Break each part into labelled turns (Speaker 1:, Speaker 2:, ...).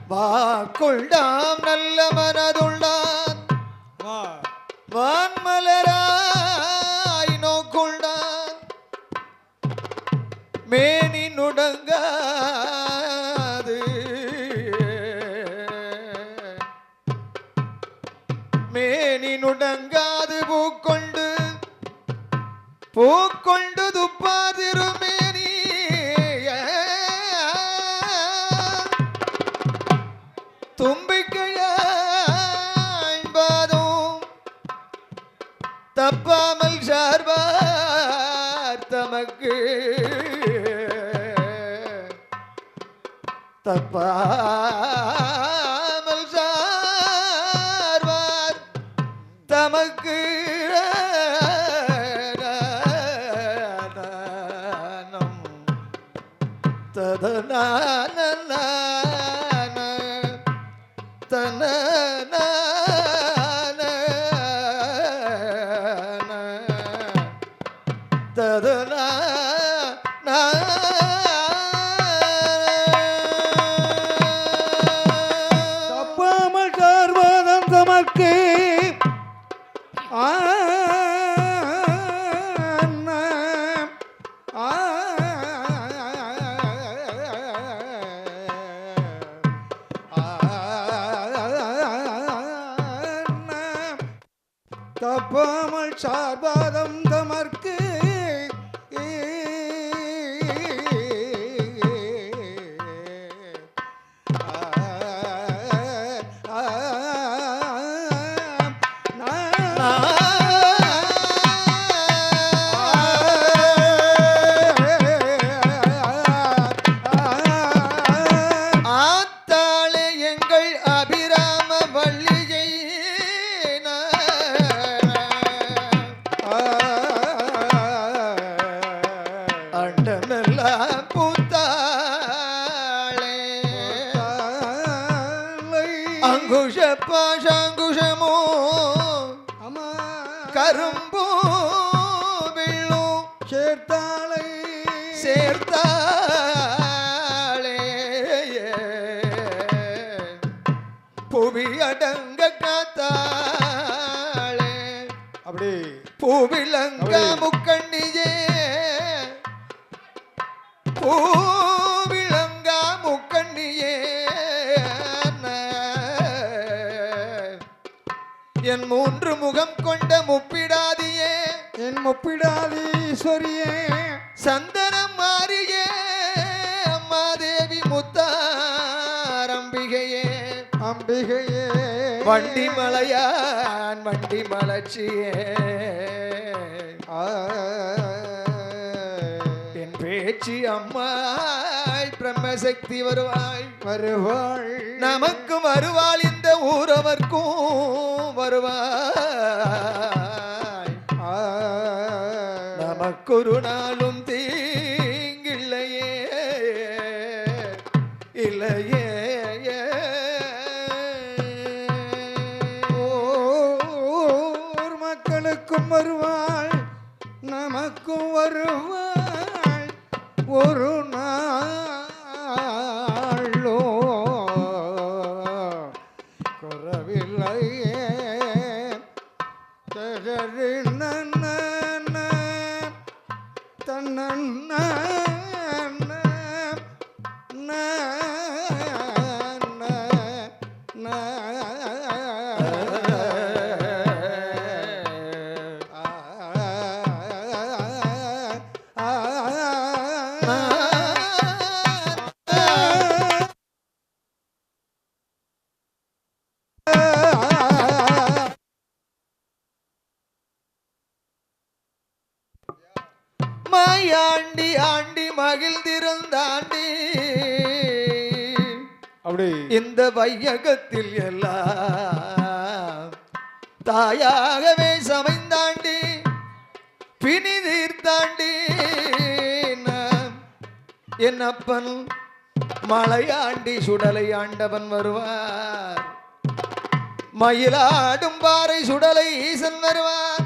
Speaker 1: வாக்குள்ளாம் நல்ல மனதுள்ளான் வான்மலராய் நோக்குள்ளான் மேனி நுடங்காது மேனி நுடங்காது பூக்கொண்டு துப்பாதிருமேனி தும்பிக்கையாய்பாதும் தப்பாமல் சார்பார் தமக்கு தப்பாமல் சார்பார் தமக்கு ததனான தனன ததனா
Speaker 2: தப்பாமல் சார்வாதம் தமக்கு தப்பாமல் சார்பாதம் தமர்க்கு
Speaker 1: பாஷாங்குஷமோ கரும்போ வெள்ளும்
Speaker 2: சேர்த்தாளை
Speaker 1: புவி அடங்க காத்தாளே
Speaker 2: அப்படி
Speaker 1: பூவிலங்க முக்கண்ணியே பூவிலங்க முக்கண்ணியே என் மூன்று முகம் கொண்ட முப்பிடாதியே
Speaker 2: என் முப்பிடாதி ஈஸ்வரியே
Speaker 1: சந்தனம் மாறியே அம்மா தேவி முத்தார் அம்பிகையே
Speaker 2: அம்பிகையே
Speaker 1: வண்டி மலையான் வண்டி மலர்ச்சியே என் பேச்சு அம்மாய் பிரம்மசக்தி வருவாள்
Speaker 2: வருவாள்
Speaker 1: நமக்கு வருவாள் இந்த ஊரவர்க்கும் வருவாள் நமக்கொரு நாளும் தீங்கில்லையே இல்லையே
Speaker 2: ஊர் மக்களுக்கும் வருவாள் நமக்கும் வருவாள் ஒரு நாளோ குறவில்லையே தன்ன
Speaker 1: மாயாண்டி ஆண்டி மகிழ்ந்திருந்தாண்டி
Speaker 2: அப்படி
Speaker 1: இந்த வையகத்தில் எல்லாம் தாயாகவே சமைந்தாண்டி பிணி தீர்த்தாண்டி என் அப்பன் மலையாண்டி சுடலை ஆண்டவன் வருவார் மயிலாடும் பாறை சுடலை ஈசன் வருவார்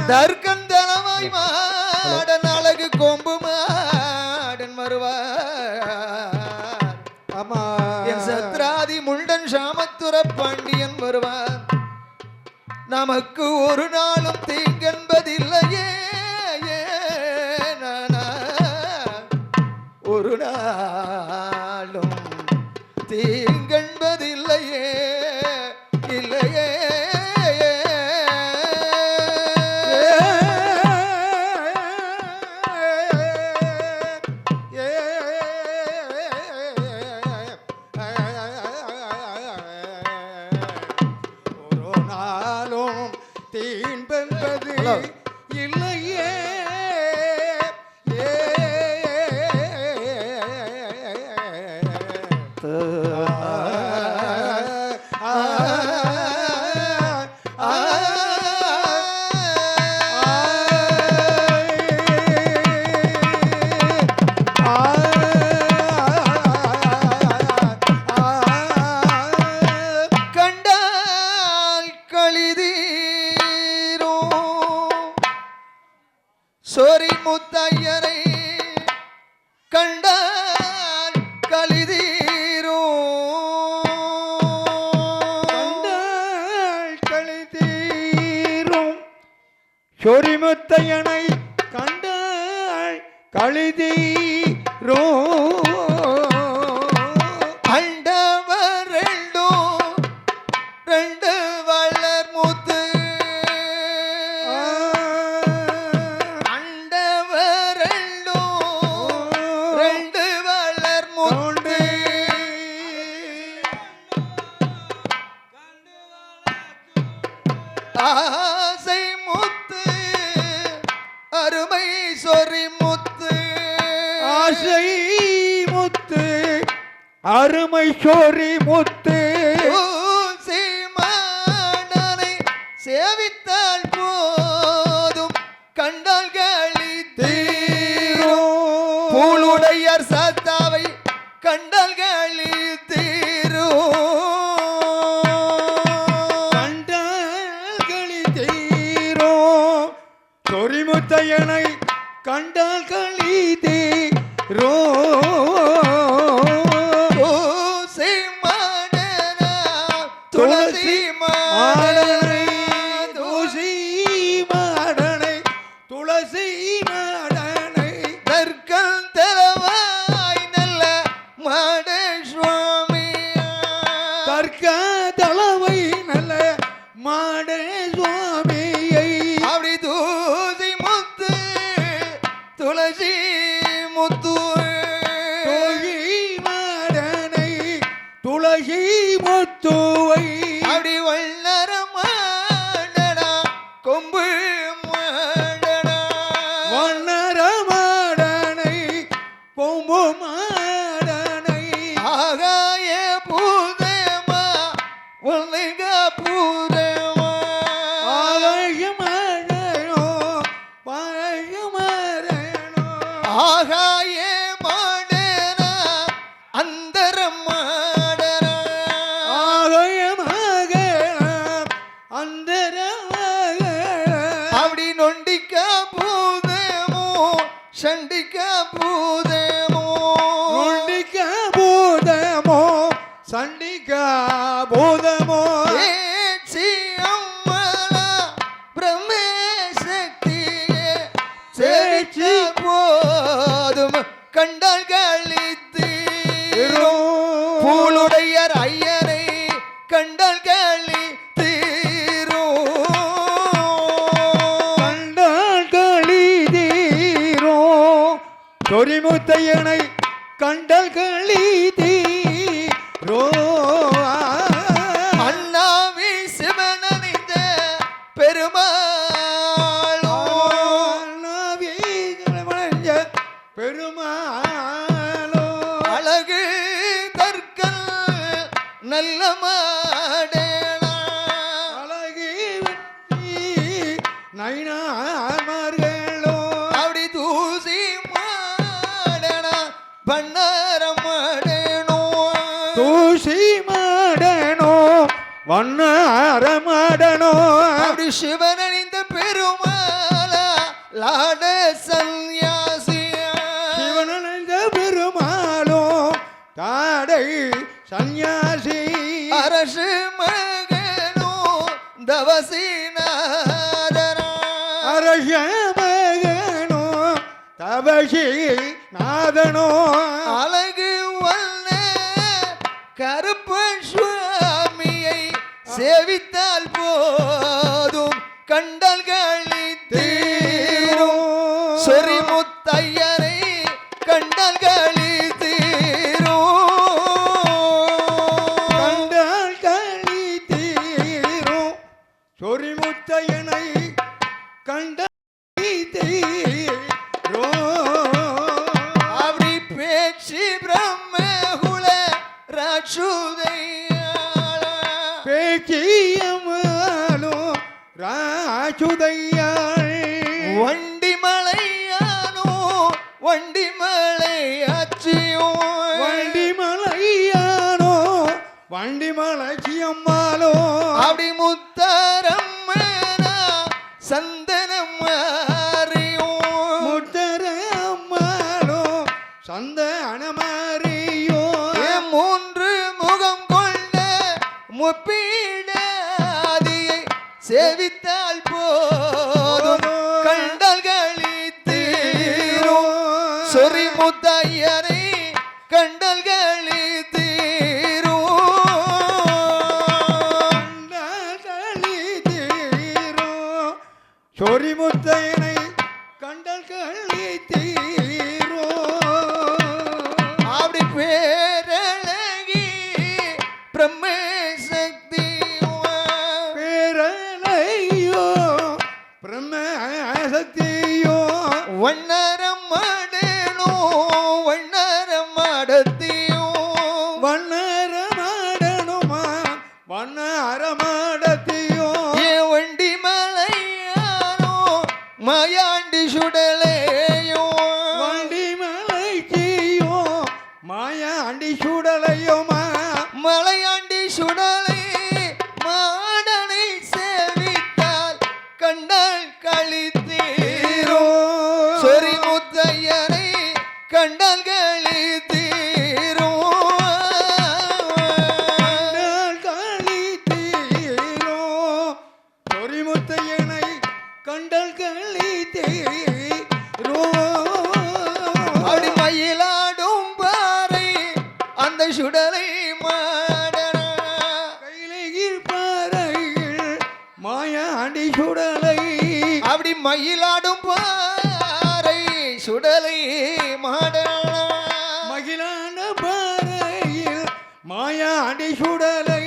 Speaker 1: தர்க்கந்தனமாய் மாடன் அழகு கொம்பு மாடன் வருவார்
Speaker 2: அம்மா
Speaker 1: என் சத்ராதி முண்டன் சாமத்துர பாண்டியன் வருவார் நமக்கு ஒரு நாளும் தீங்கென்பதில்லையே ஒரு நாளும் தீங்கென்பதில்லையே இல்லையே
Speaker 2: ஒரு நாளும் தீன்பென்பது இல்லையே
Speaker 1: கண்டால் கழிதீரோ சொரி முத்தையரை கண்டால் கழிதீரோ
Speaker 2: கண்டால் கழிதீரும் சொரிமுத்தையனை கண்டால் கழிதீரோ
Speaker 1: அண்டவர் ரெண்டு வளர் முத்து அண்டவர் ரெண்டு வளர் முத்து ஆசை முத்து அருமை சொறி முத்து
Speaker 2: ஆசை முத்து அருமை சோரி முத்து
Speaker 1: ஊசிமாடனை சேவித்தால் போதும் கண்டால் களித்தீரோ பூளுடையார் சாத்தாவை கண்டால் களித்தீரோ
Speaker 2: கண்டால் கழிதீரோ சொரிமுத்தையனை கண்டால் கழிதீரோ
Speaker 1: ஊசிமாடனா துளசி
Speaker 2: மாடனை
Speaker 1: மாடனை
Speaker 2: தூசி மாடனை துளசி மாடனை
Speaker 1: தற்கல் தலவாய் நல்ல மாட சுவாமி
Speaker 2: தர்க்க தளவை நல்ல மாட சுவாமியை
Speaker 1: அப்படி தூசி முத்து துளசி முத்து
Speaker 2: தோழி மாடனை துளசி முத்துவை
Speaker 1: அப்படி வள்ளர மாடனா கொம்பு மாடனா
Speaker 2: வண்ணர மாடனை கொம்பு மாடனை
Speaker 1: ஆகாய பூதேமா உலக பூதேமா
Speaker 2: ஆகாயமாடனோ பாயமாடனோ
Speaker 1: ஆகாய மாடனா அந்தர மாடனா
Speaker 2: ஆகாயமாக அந்தரமாக
Speaker 1: அப்படி நொண்டிக்க பூதேமோ சண்டிக்க பூதேமோ
Speaker 2: நொண்டிக்க பூதமோ சண்டிக்க பூதமோ
Speaker 1: ஏச்சி அம்மலா பிரம்மசக்தியே சேவிச்ச போதும் கண்டால் களித்தீரோ பூளுடையர் ஐயரை கண்டால் களித்தீரோ
Speaker 2: கண்டால் களிதீரோ சொரிமுத்தையனை கண்டால் களிதீரோ
Speaker 1: அண்ணாவி சிவனனிந்த பெருமாளோ
Speaker 2: பெருமாளோ
Speaker 1: அழகு தற்கல் நல்ல மாடேனா
Speaker 2: அழகி வெற்றி நைனாமார்களோ
Speaker 1: அப்படி தூசி மாடனா பண்ணார மாடேனோ
Speaker 2: தூசி மாடனோ வண்ணார மாடனோ
Speaker 1: அப்படி சிவனணிந்த பெருமாளா லாட சந்நியாசியா
Speaker 2: சிவனந்த பெருமாளோ தாடை சந்நியாசி
Speaker 1: அரசு மகனோ தவசிநாதனா
Speaker 2: அரச மகனோ தபசி நாதனோ
Speaker 1: அழகு வல்ல கருப்ப சுவாமியை சேவித்தால் போதும் கண்டல் களித்தீரும் சொரிமுத்தையரை கண்டல் களித்தீரும்
Speaker 2: கண்டால் களி தீரும் சொரிமுத்தையனை கண்டால் தீரும்
Speaker 1: அப்படி பேச்சு பிரம்மகுல ராட்சுதையாள
Speaker 2: பேச்சியமானோ ராசுதையாள்
Speaker 1: வண்டிமலையானோ வண்டிமலையாச்சியோ
Speaker 2: வண்டிமலையானோ வண்டிமலைச்சியம்மாளோ
Speaker 1: அப்படி முத்தாரம்மனா சந்தனம் மாறியோ
Speaker 2: முத்தரம்மாளோ சந்த அனமாரியோ
Speaker 1: மூன்று முகம் கொண்ட முப்பீடாதியை சேவித்தால் போதும் கண்டல் களித்தீரும் சொரிமுத்தையரை கண்டல் களித்தீரும்
Speaker 2: களி தீரும் சொரிமுத்தையனை கண்டல் களி தீரும்
Speaker 1: அப்படி பேரழகி பிரம்ம சக்தி
Speaker 2: பேரலையோ பிரம்ம சக்தியோ
Speaker 1: வண்ணரம் மாடனோ வண்ணரம் மாடத்தியோ
Speaker 2: வண்ணரமாடனுமா வண்ணரமாடத்தியோ
Speaker 1: ஏ வண்டி மலையானோ மாயாண்டி சுடலையோ
Speaker 2: வண்டி மலைச்சியோ மாயாண்டி சுடலையோமா
Speaker 1: மலையாண்டி சுடலை மாடனை சேவித்தால் கண்டால் களித்தீரோ சொரிமுத்தையரை கண்டால் களித்தீரோ
Speaker 2: கண்டால் களி தீரோ சொரிமுத்தையனை கண்டல் களி தீரோ
Speaker 1: அப்படி மயிலாடும் பாறை அந்த சுடலை மாடனா
Speaker 2: கைலையில் பாறையில் மாயாண்டி சுடலை
Speaker 1: அப்படி மயிலாடும் பாறை சுடலை மாடனா
Speaker 2: மகிழான பாறையில் மாயாண்டி சுடலை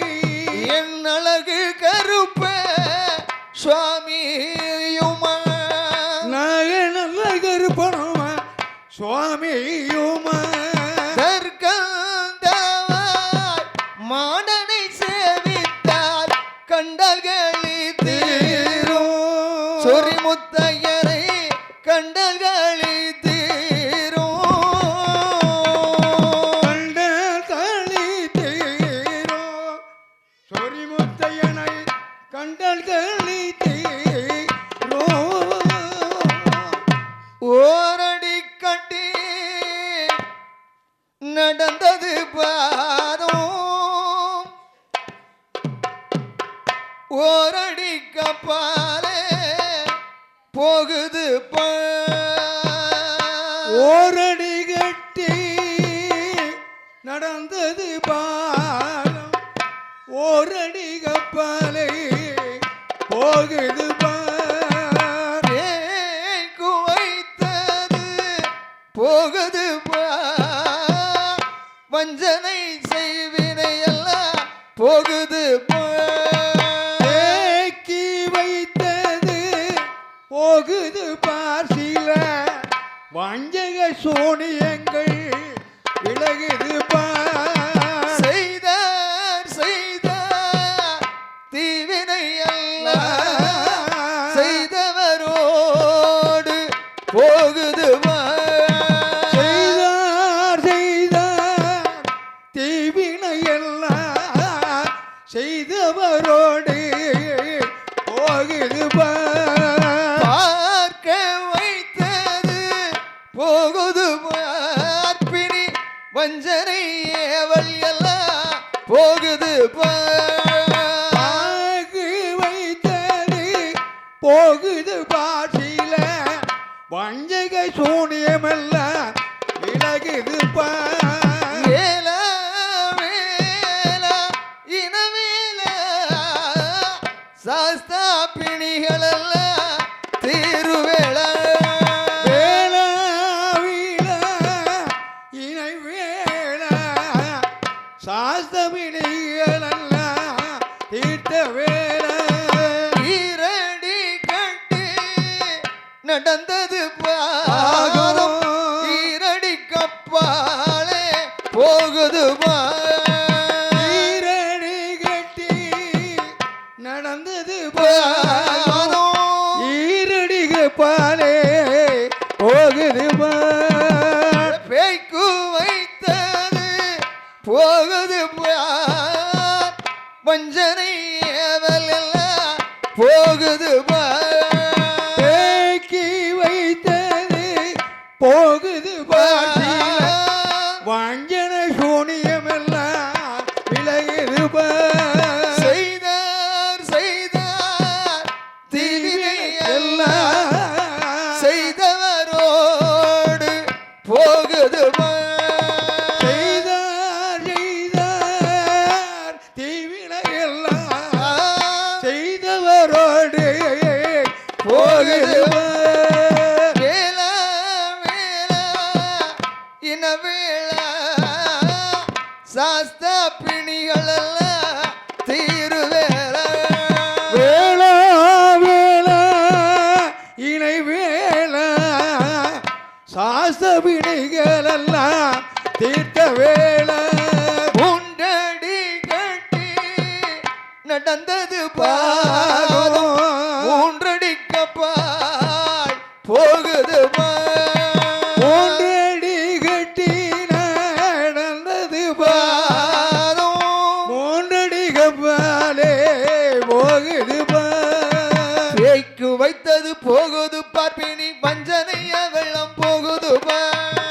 Speaker 1: என் அழகு கருப்ப சுவாமியுமா
Speaker 2: நாகநல்ல கருப்பணமா சுவாமியுமா
Speaker 1: தற்கந்தவாய் மாடனை சேவித்தால் கண்டல் களித்தீரோ சொரிமுத்தையரை கண்டல் களித்தீரோ
Speaker 2: கண்ட களி தீரோ சொரிமுத்தையனை கண்டல் களி தீரோ
Speaker 1: ஓரடி கட்டி நடந்தது பாதம் ஓரடி கப்பாலே போகுது
Speaker 2: ஓரடி கட்டி நடந்தது பாலம் ஓரடி கப்பாலை போகுது பார்
Speaker 1: பேய்க்கு வைத்தது போகுது வஞ்சனை செய்வினை எல்லாம் போகுது
Speaker 2: தேக்கி வைத்தது போகுது பார் சில வஞ்சக சோனியங்கள் விலகுது பார்
Speaker 1: செய்தார் செய்தார் தீவினை எல்லாம் செய்தவரோடு போகுது
Speaker 2: செய்தார் செய்தார் தீவினையெல்லாம் செய்தவரோடு போகுது பார்
Speaker 1: பார்க்க வைத்தது போகுது பார்ப்பினி வஞ்சனை ஏவல் எல்லாம் போகுது
Speaker 2: பாகு வைத்தது போகுது பாசில வஞ்சக சூனியமெல்லாம் விலகுது
Speaker 1: வேல வேல இனவேல சாஸ்தா பிணிகளெல்லாம் தீருவேள
Speaker 2: வேள வீழ இணை வேள சாஸ்தமினிகளெல்லாம் தீர்த்த வேள
Speaker 1: ஈரடி கட்டி நடந்தது பாகம் ஈரடி கப்பாலே போகுது
Speaker 2: ஈரடி கட்டி நடந்தது
Speaker 1: பாகம்
Speaker 2: ஈரடிக பாலே போகுது
Speaker 1: பேய்க்கு வைத்தது போகுது வஞ்சனை ஏவலெல்லாம் போகுது
Speaker 2: தேக்கி வைத்தது போகுது பாசில வஞ்சன சூனியமெல்லாம் விலகுது
Speaker 1: செய்தார் செய்தார் தீவினை எல்லாம் செய்தவரோடு போகுது
Speaker 2: செய்தார் செய்தார் தீவினையெல்லாம் செய்தவரோடு போகுது
Speaker 1: வேல வேல இனவேள சாஸ்தா பிணிகளெல்லாம் தீருவேள
Speaker 2: வேளா வேளா இணை வேளா சாஸ்திரிகளெல்லாம் தீர்த்த வேளா
Speaker 1: உண்டடி கட்டி நடந்தது பாகம் மூன்றடி கப்பாய் போகுது
Speaker 2: மூன்றடி கட்டி நடந்தது
Speaker 1: பாதம்
Speaker 2: மூன்றடி கப்பாலே போகுது
Speaker 1: பேய்க்கு வைத்தது போகுது பார்ப்பினி வஞ்சனைய வெள்ளம் போகுது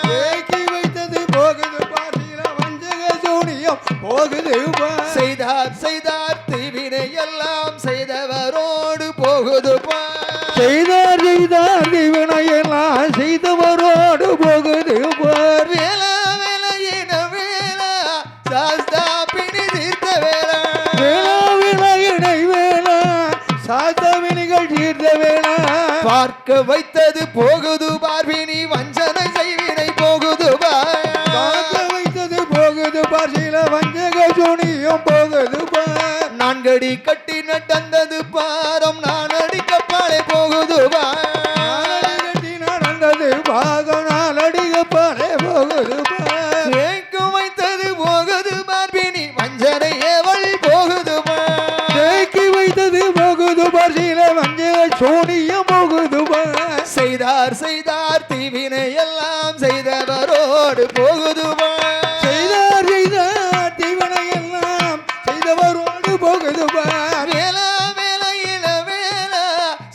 Speaker 2: தேக்கி வைத்தது போகுது பாசில வஞ்சக சூனியம் போகுது
Speaker 1: செய்தார் செய்தார் தீவினை எல்லாம் செய்தவரோடு போகுது
Speaker 2: செய்தார் செய்தார் தீவினையெல்லாம் செய்தவரோடு போகுது
Speaker 1: வேல வேல இன வேல சாஸ்தா பிணி தீர்த்த வேல
Speaker 2: வேளா வேளா இணை வேளா சாஸ்திரவினிகள் தீர்த்த வேளா
Speaker 1: பார்க்க வைத்தது போகுது பார்வினி வஞ்சனை செய்வினை போகுது
Speaker 2: காக்க வைத்தது போகுது பாசில வஞ்சக சூனியம் போகுது
Speaker 1: நான்கடி கட்டி நடந்தது பாரம் நான் அடிக்கப்பாலே போகுது
Speaker 2: கட்டி நடந்தது பாகம் நாளடிக பாலே போகுது
Speaker 1: கேட்க வைத்தது போகுது பார்வினி வஞ்சனை ஏவல் போகுது
Speaker 2: தேக்கி வைத்தது போகுது பாசில வஞ்சக சூனியம் போகுது
Speaker 1: செய்தார் செய்தார் தீவினை எல்லாம் செய்தவரோடு போகுது
Speaker 2: செய்தார் செய்தார் தீவனையெல்லாம் செய்தவரோடு போகுது
Speaker 1: வேல வேல இன வேல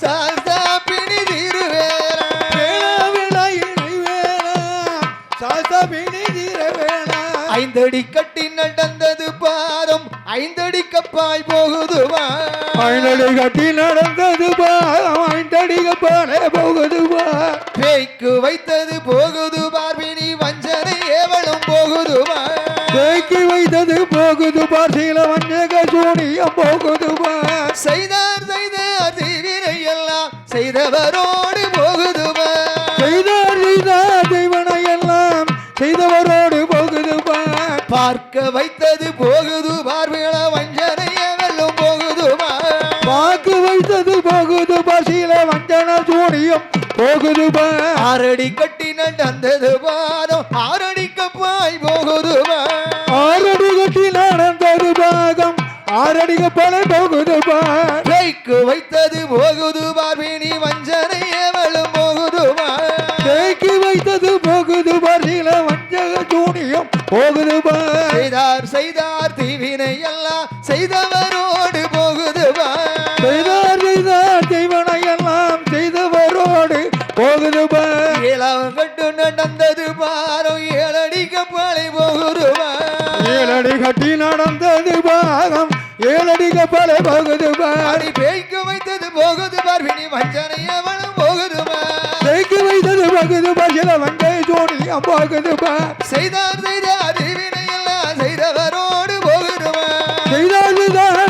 Speaker 1: சாஸ்தா பிணி தீருவேல
Speaker 2: வேளா வேளா இணை வேளா சாஸ்திரவினி தீர வேளா
Speaker 1: ஐந்தடி கட்டி நடந்தது பாரம் ஐந்தடி கப்பாய் போகுது
Speaker 2: ஐந்தடி கட்டி நடந்தது ஐந்தடிக பாலே போகுது
Speaker 1: பேய்க்கு வைத்தது போகுது பார்வினி வஞ்சனை ஏவலும் போகுது
Speaker 2: தேக்கி வைத்தது போகுது பாசில வஞ்சக சூனியம் போகுது
Speaker 1: செய்தார் செய்தார் தீவினை எல்லாம் செய்தவரோடு போகுது
Speaker 2: செய்தார் செய்தார் தெய்வனையெல்லாம் செய்தவரோடு போகுது
Speaker 1: பார்க்க வைத்தது போகுது பார்வையில வஞ்சனை ஏவலும் போகுது
Speaker 2: வாக்கு வைத்தது போகுது பாசில வஞ்சன சூனியம் போகுது
Speaker 1: ஆறடி கட்டி நடந்தது பாதம் ஆறடி கப்பாய் போகுது
Speaker 2: ஆறடி கட்டி நடந்தது பாகம் ஆறடிக பல போகுது
Speaker 1: பேய்க்கு வைத்தது போகுது பார்வினி வஞ்சனை ஏவலும் போகுது
Speaker 2: தேக்கி வைத்தது போகுது பாசில வஞ்சக சூனியம் போகுது
Speaker 1: செய்தார் செய்தார் தீவினை எல்லாம் செய்தவரோடு போகுது
Speaker 2: செய்தார் செய்தார் தெய்வனையெல்லாம் செய்தவரோடு போகுது
Speaker 1: ஏழாம் கட்டு நடந்தது பாரம் ஏழடி கப்பாலை போகுது
Speaker 2: ஏழடி கட்டி நடந்த வைத்தது பாகம் ஏழடிக பல போகுது பார்
Speaker 1: அடி பேய்க்கு வைத்தது போகுது பார்வினி வஞ்சனை அவளும் போகுது பார்
Speaker 2: தேக்கி வைத்தது பகுது பசில வங்கை ஜோனியம் போகுது பார்
Speaker 1: செய்தார் செய்தார் தீவினை எல்லாம் செய்தவரோடு போகுது பார்
Speaker 2: செய்தால்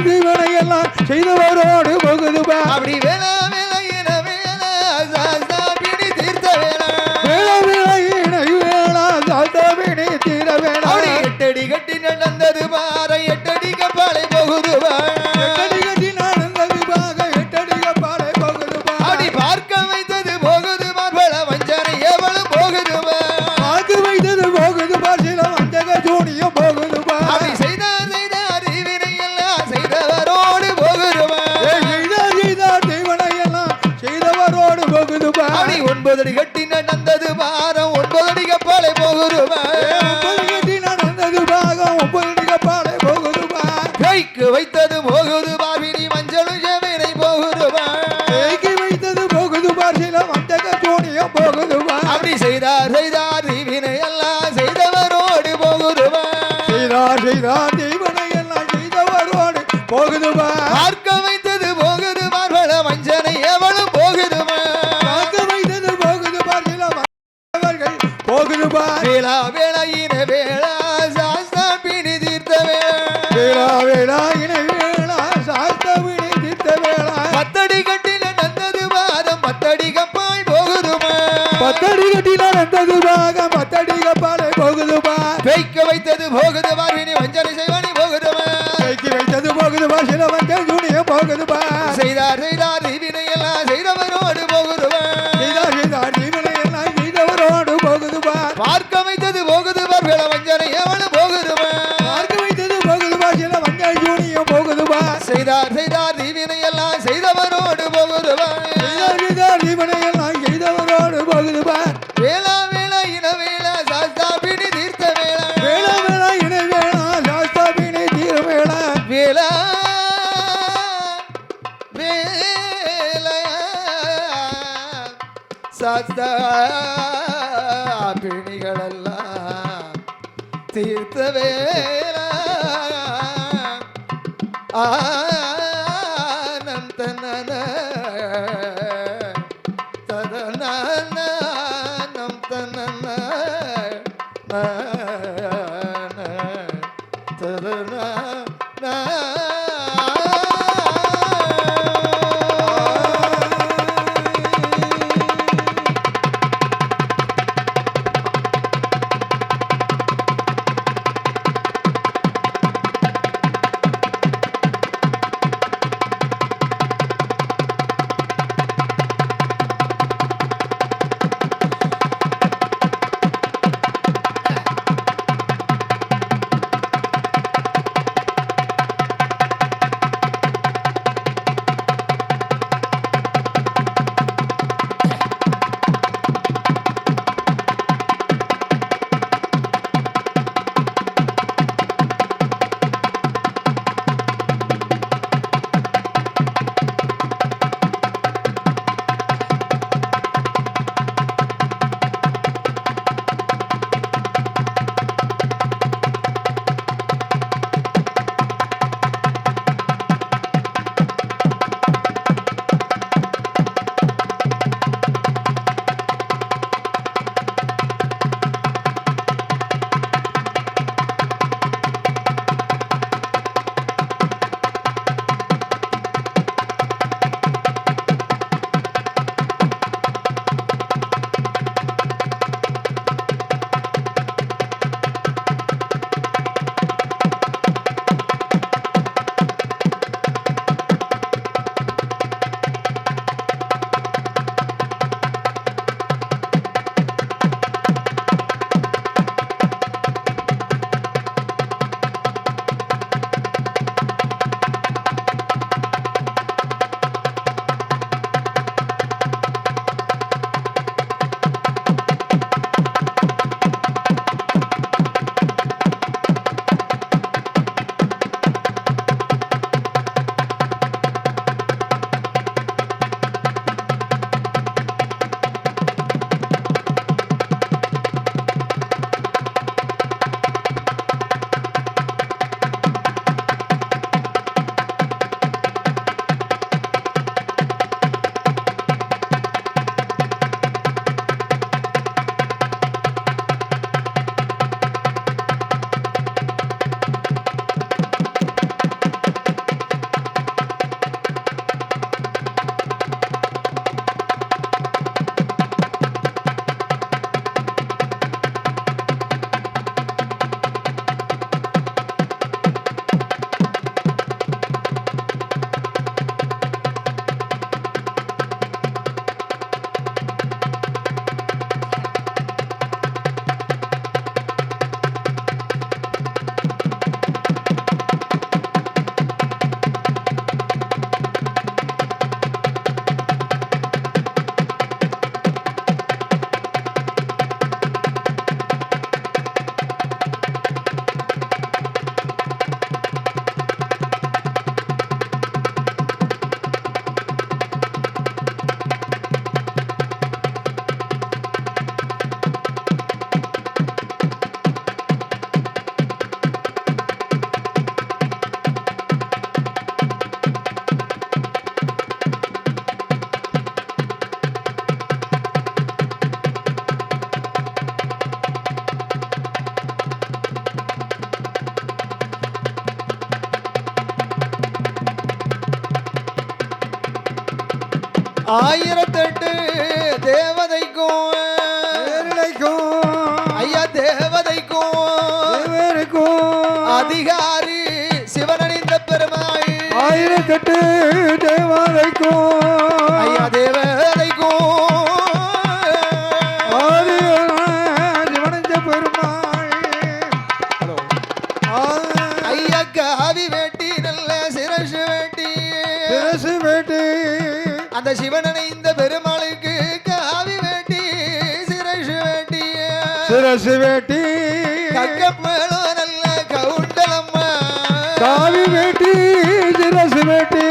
Speaker 2: தீவனை எல்லாம் செய்தவரோடு போகுது பார்
Speaker 1: அப்படி வேளா வேலையின வேளா சாஸ்தா பிடி தீர்த்த வேளா
Speaker 2: வேளா வேளையினை வேளா சாத்தவினி தீர வேளா
Speaker 1: அப்படி எட்டடி கட்டி நடந்தது பாறை எட்டடி கப்பாலை போகுது பார்
Speaker 2: எட்டடி கட்டி நடந்தது பாக எட்டடிக பாலை போகுது பார்
Speaker 1: அப்படி பார்க்க வைத்தது போகுது பார்வள வஞ்சனை எவளும் போகுது பார்
Speaker 2: பாக்கு வைத்தது போகுது பார் சில வஞ்சக ஜோனியம் போகுது பார்
Speaker 1: அப்படி செய்தார் செய்தார் தீவினை எல்லாம் செய்தவரோடு போகுது பார்
Speaker 2: செய்தார் தீவனை எல்லாம் செய்தவரோடு போகுது பார்
Speaker 1: அப்படி 9 அடி கட்டி நடந்தது பாரம் 9 அடி கப்பாலை போகுது பார்
Speaker 2: ஒன்பது கட்டி நடந்தது பாகம் ஒன்பது பாலை போகுது பார்
Speaker 1: கைக்கு வைத்தது போகுது பார்வினி மஞ்சளும் செவினை போகுது பார்
Speaker 2: தேக்கி வைத்தது போகுது பார் சில வஞ்சக ஜோனியம் போகுது பார்
Speaker 1: அப்படி செய்தார் செய்தார் தீவினை எல்லாம் செய்தவரோடு போகுது பார்
Speaker 2: செய்தார் தீவனை எல்லாம் செய்தவரோடு போகுது பார்
Speaker 1: பார்க்க வைத்தது போகுது பார்வள வஞ்சனை எவளும் போகுது பார்
Speaker 2: பார்க்க வைத்தது போகுது பார் சில வஞ்சகர்கள் போகுது பார்
Speaker 1: வேளா வேளையின வேளா சாஸ்தா பிடி தீர்த்த
Speaker 2: வேளா வேளா இணை வேளா சாஸ்தவினை தீர்த்த வேளா
Speaker 1: 10 அடி கட்டில நடந்தது பாதம் 10 அடி கப்பாய் போகுது பார்
Speaker 2: பத்தடி கட்டி நடந்தது பாகம் பத்தடிக பாலை போகுது பார்
Speaker 1: வைக்க வைத்தது போகுது பார்வினி வஞ்சனை செய்வனி போகுது பார்
Speaker 2: தேக்கி வைத்தது போகுது பார் சில வஞ்சக ஜோனியம் போகுது பார்
Speaker 1: செய்தார் செய்தார் தீவினை எல்லாம் செய்தவரோடு போகுது பார்
Speaker 2: செய்தார் தீவனை எல்லாம் செய்தவரோடு போகுது பார்
Speaker 1: பார்க்க வைத்தது போகுது பார்வள வஞ்சனை எவளும் போகுது பார்
Speaker 2: பார்க்க வைத்தது போகுது பார் சில வஞ்சக ஜோனியம் போகுது பார்
Speaker 1: செய்தார் செய்தார் தீவினை எல்லாம் செய்தவரோடு போகுது பார்
Speaker 2: செய்தார் தீவனை எல்லாம் செய்தவரோடு போகுது பார்
Speaker 1: வேளா வேளா இன வேளா சாஸ்தா பிடி தீர்த்த வேளா
Speaker 2: வேளா வேளா இணை வேளா சாஸ்தாவினை தீர வேளா
Speaker 1: வேளா வேளா சாஸ்தா பிணிகளெல்லாம் தீர்த்த வேளா ஆனந்தன ததனம் தனன ஆயிரத்தெட்டு தேவதைக்கும் ஐயா தேவதைக்கும் அதிகாரி சிவனணிந்த பெருமாள்
Speaker 2: ஆயிரத்தெட்டு தேவதைக்கும்
Speaker 1: ஐயா தேவதைக்கும்
Speaker 2: சிவனஞ்ச பெருமாள்
Speaker 1: ஐயா காவி வேட்டி நல்ல சிரசு வேட்டி அந்த சிவனணிந்த பெருமாளுக்கு காவி வேட்டி சிரசு வேட்டி கக்கப்பேளோ நல்ல கவுண்டலம்மா
Speaker 2: காவி வேட்டி சிரசு வேட்டி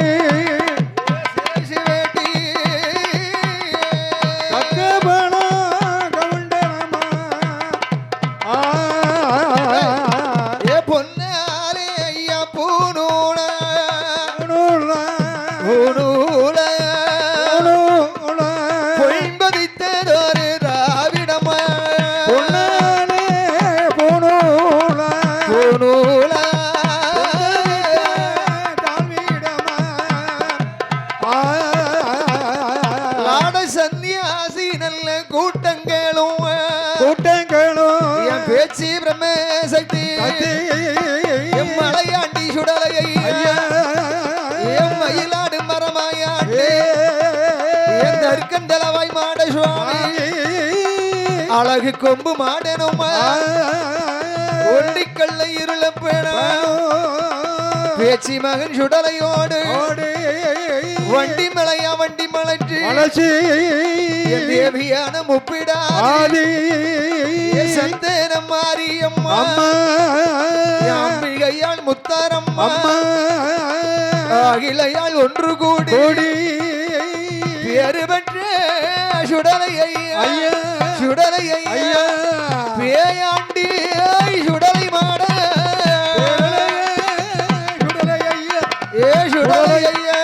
Speaker 2: கக்கப்பேளோ கவுண்டலம்மா
Speaker 1: ஏ பொன்னாலே ஐயா பூநூல பொய்பதித்ததொரு திராவிடமா பூநூல ஆட சந்நியாசி நல்ல கூட்டங்களும் என் பேச்சு பிரம்மசக்தி என் மலையாண்டி சுடலையை என் மயிலாடு மரமாயாண்டி என் தற்கண்டலவாய் மாட சுவாமி அழகு கொம்பு மாடனும் ஒண்டிக்கல்ல இருளம் பேச்சி மகன் சுடலையோடு வண்டி மலையா வண்டி மலர்ச்சி என் தேவியான முப்பிடாதி சந்தேனம் மாரியம்மா அம்பிகையால் முத்தாரம்மா அகிலையால் ஒன்று கூடி பேரு பெற்ற சுடலை ஐயா பேயாண்டி சுடலை மாட ஏ சுடலை ஐயா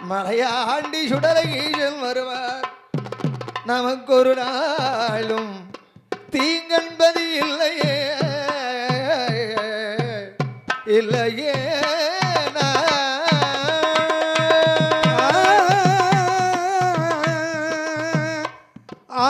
Speaker 1: மலையாண்டி சுடலை ஈசன் வருவார் நமக்கு ஒரு நாளும் தீங்கன்பது இல்லையே
Speaker 2: ஆ